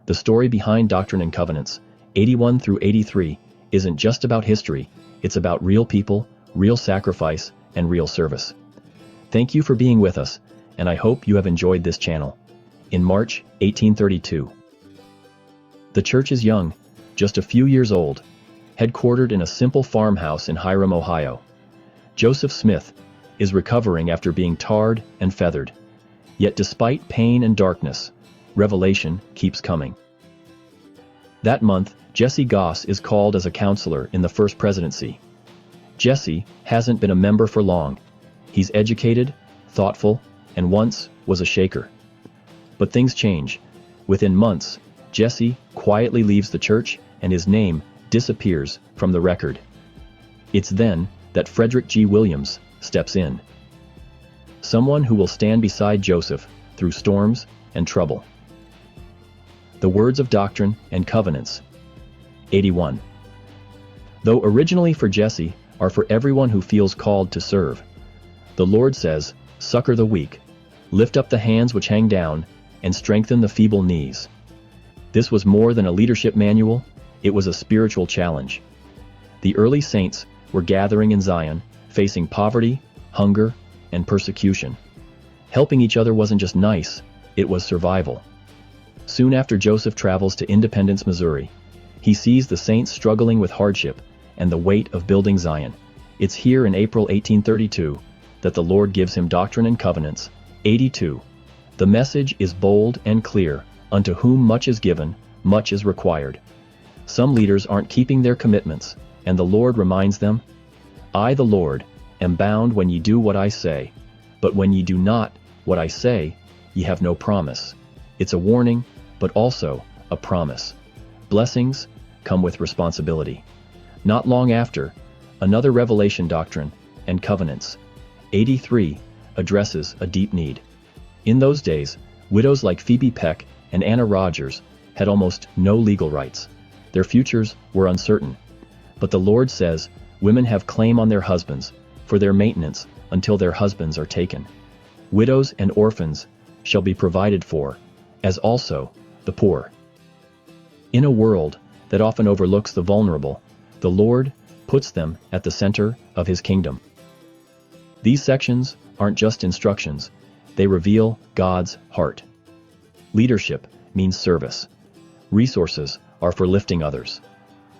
The story behind Doctrine and Covenants, 81 through 83, isn't just about history, it's about real people, real sacrifice, and real service. Thank you for being with us, and I hope you have enjoyed this channel. In March 1832. The church is young, just a few years old, headquartered in a simple farmhouse in Hiram, Ohio. Joseph Smith is recovering after being tarred and feathered. Yet despite pain and darkness, revelation keeps coming. That month, Jesse Goss is called as a counselor in the first presidency. Jesse hasn't been a member for long. He's educated, thoughtful, and once was a shaker. But things change. Within months, Jesse quietly leaves the church and his name disappears from the record. It's then that Frederick G. Williams steps in. Someone who will stand beside Joseph through storms and trouble. The words of Doctrine and Covenants. 81. Though originally for Jesse, are for everyone who feels called to serve. The Lord says, succor the weak, lift up the hands which hang down, and strengthen the feeble knees. This was more than a leadership manual, it was a spiritual challenge. The early saints were gathering in Zion, facing poverty, hunger, and persecution. Helping each other wasn't just nice, it was survival. Soon after Joseph travels to Independence, Missouri, he sees the saints struggling with hardship and the weight of building Zion. It's here in April 1832 that the Lord gives him Doctrine and Covenants, 82. The message is bold and clear, unto whom much is given, much is required. Some leaders aren't keeping their commitments, and the Lord reminds them, I, the Lord, am bound when ye do what I say, but when ye do not what I say, ye have no promise. It's a warning, but also a promise. Blessings come with responsibility. Not long after, another revelation Doctrine and Covenants, 83, addresses a deep need. In those days, widows like Phoebe Peck and Anna Rogers had almost no legal rights. Their futures were uncertain. But the Lord says, women have claim on their husbands for their maintenance until their husbands are taken. Widows and orphans shall be provided for, as also the poor. In a world that often overlooks the vulnerable, the Lord puts them at the center of his kingdom. These sections aren't just instructions, they reveal God's heart. Leadership means service. Resources are for lifting others.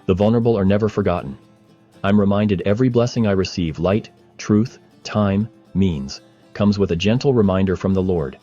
The vulnerable are never forgotten. I'm reminded every blessing I receive, light, truth, time, means, comes with a gentle reminder from the Lord.